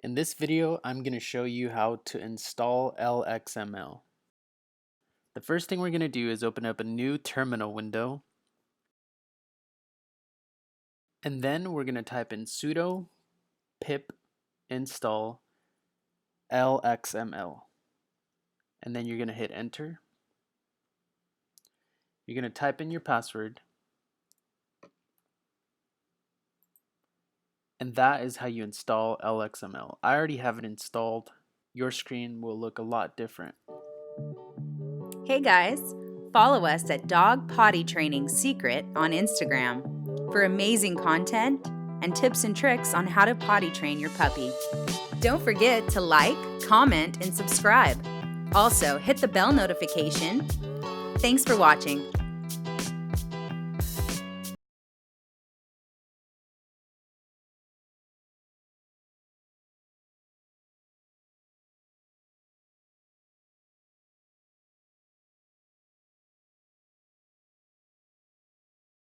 In this video, I'm going to show you how to install LXML. The first thing we're going to do is open up a new terminal window, and then we're going to type in sudo pip install LXML, and then you're going to hit enter. You're going to type in your password, and that is how you install LXML. I already have it installed. Your screen will look a lot different. Hey guys, follow us at Dog Potty Training Secret on Instagram for amazing content and tips and tricks on how to potty train your puppy. Don't forget to like, comment, and subscribe. Also, hit the bell notification. Thanks for watching.